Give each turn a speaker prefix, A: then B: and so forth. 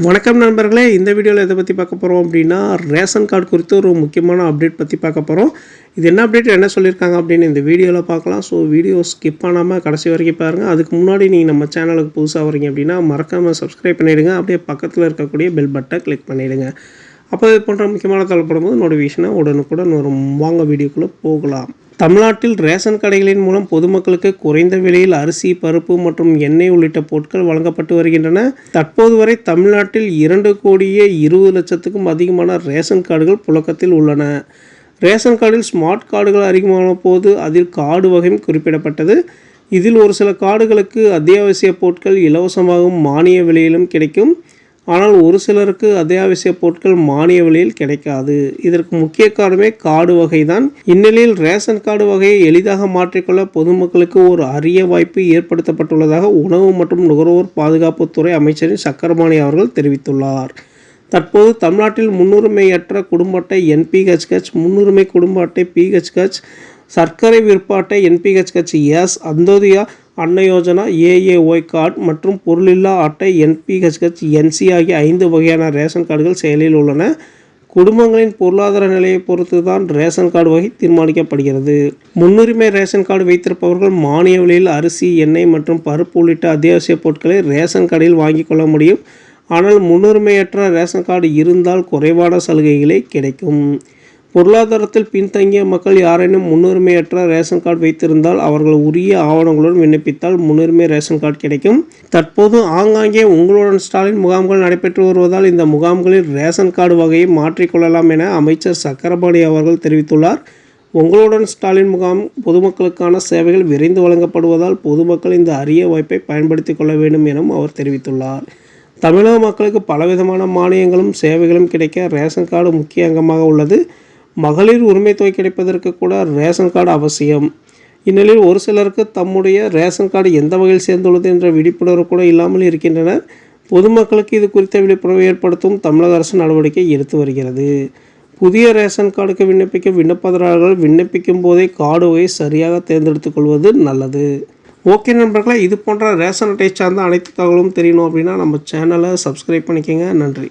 A: வணக்கம் நண்பர்களே, இந்த வீடியோவில் எதை பற்றி பார்க்க போகிறோம் அப்படின்னா ரேஷன் கார்டு குறித்து ஒரு முக்கியமான அப்டேட் பற்றி பார்க்க போகிறோம். இது என்ன அப்டேட், என்ன சொல்லியிருக்காங்க அப்படின்னு இந்த வீடியோவில் பார்க்கலாம். ஸோ வீடியோ ஸ்கிப் பண்ணாமல் கடைசி வரைக்கும் பாருங்கள். அதுக்கு முன்னாடி நீங்கள் நம்ம சேனலுக்கு புதுசாக வரீங்க அப்படின்னா மறக்காமல் சப்ஸ்கிரைப் பண்ணிவிடுங்க. அப்படியே பக்கத்தில் இருக்கக்கூடிய பெல் பட்டனை கிளிக் பண்ணிவிடுங்க. அப்போ இது போன்ற முக்கியமான தகவல் போது நோட்டிஃபிகேஷனை உடனுக்குடன் வரும். வாங்க வீடியோக்குள்ளே போகலாம். தமிழ்நாட்டில் ரேஷன் கடைகளின் மூலம் பொதுமக்களுக்கு குறைந்த விலையில் அரிசி, பருப்பு மற்றும் எண்ணெய் உள்ளிட்ட பொருட்கள் வழங்கப்பட்டு வருகின்றன. தற்போது வரை தமிழ்நாட்டில் 2,20,00,000க்கும் அதிகமான ரேஷன் கார்டுகள் புழக்கத்தில் உள்ளன. ரேஷன் கார்டில் ஸ்மார்ட் கார்டுகள் அதிகமான போது அதில் கார்டு வகையும் குறிப்பிடப்பட்டது. இதில் ஒரு சில கார்டுகளுக்கு அத்தியாவசிய பொருட்கள் இலவசமாகவும் மானிய விலையிலும் கிடைக்கும். ஆனால் ஒரு சிலருக்கு அத்தியாவசிய பொருட்கள் மானிய விலையில் கிடைக்காது. இதற்கு முக்கிய காரணமே கார்டு வகை தான். இந்நிலையில் ரேஷன் கார்டு வகையை எளிதாக மாற்றிக்கொள்ள பொதுமக்களுக்கு ஒரு அரிய வாய்ப்பு ஏற்படுத்தப்பட்டுள்ளதாக உணவு மற்றும் நுகர்வோர் பாதுகாப்புத்துறை அமைச்சரின் சக்கரபாணி அவர்கள் தெரிவித்துள்ளார். தற்போது தமிழ்நாட்டில் முன்னுரிமையற்ற குடும்ப அட்டை NPHH, முன்னுரிமை குடும்ப அட்டை PHH, சர்க்கரை விருப்ப அட்டை NPHH எஸ், அந்தோதயா அன்ன யோஜனா AAY கார்டு மற்றும் பொருளில்லா அட்டை NPHH NC ஆகிய 5 வகையான ரேஷன் கார்டுகள் செயலில் உள்ளன. குடும்பங்களின் பொருளாதார நிலையை பொறுத்து தான் ரேஷன் கார்டு வகை தீர்மானிக்கப்படுகிறது. முன்னுரிமை ரேஷன் கார்டு வைத்திருப்பவர்கள் மானிய விலையில் அரிசி, எண்ணெய் மற்றும் பருப்பு உள்ளிட்ட அத்தியாவசிய பொருட்களை ரேஷன் கடையில் வாங்கிக் கொள்ள முடியும். ஆனால் முன்னுரிமையற்ற ரேஷன் கார்டு இருந்தால் குறைவான சலுகைகளே கிடைக்கும். பொருளாதாரத்தில் பின்தங்கிய மக்கள் யாரேனும் முன்னுரிமையற்ற ரேஷன் கார்டு வைத்திருந்தால் அவர்கள் உரிய ஆவணங்களுடன் விண்ணப்பித்தால் முன்னுரிமை ரேஷன் கார்டு கிடைக்கும். தற்போது ஆங்காங்கே உங்களுடன் ஸ்டாலின் முகாம்கள் நடைபெற்று வருவதால் இந்த முகாம்களில் ரேஷன் கார்டு வகையை மாற்றிக்கொள்ளலாம் என அமைச்சர் சக்கரபாணி அவர்கள் தெரிவித்துள்ளார். உங்களுடன் ஸ்டாலின் முகாம் பொதுமக்களுக்கான சேவைகள் விரைந்து வழங்கப்படுவதால் பொதுமக்கள் இந்த அரிய வாய்ப்பை பயன்படுத்தி கொள்ள வேண்டும் எனவும் அவர் தெரிவித்துள்ளார். தமிழக மக்களுக்கு பலவிதமான மானியங்களும் சேவைகளும் கிடைக்க ரேஷன் கார்டு முக்கிய அங்கமாக உள்ளது. மகளிர் உரிமை தொகை கிடைப்பதற்கு கூட ரேஷன் கார்டு அவசியம். இந்நிலையில் ஒரு சிலருக்கு தம்முடைய ரேஷன் கார்டு எந்த வகையில் சேர்ந்துள்ளது என்ற விழிப்புணர்வு கூட இல்லாமல் இருக்கின்றனர். பொதுமக்களுக்கு இது குறித்த விழிப்புணர்வு ஏற்படுத்தும் தமிழக அரசு நடவடிக்கை எடுத்து வருகிறது. புதிய ரேஷன் கார்டுக்கு விண்ணப்பிக்க விண்ணப்பதாரர்கள் விண்ணப்பிக்கும் போதே கார்டு வகை சரியாக தேர்ந்தெடுத்துக் கொள்வது நல்லது. ஓகே நண்பர்களே, இது போன்ற ரேஷன் அட்டை சார்ந்த அனைத்து தகவலும் தெரியணும் அப்படின்னா நம்ம சேனலை சப்ஸ்கிரைப் பண்ணிக்கோங்க. நன்றி.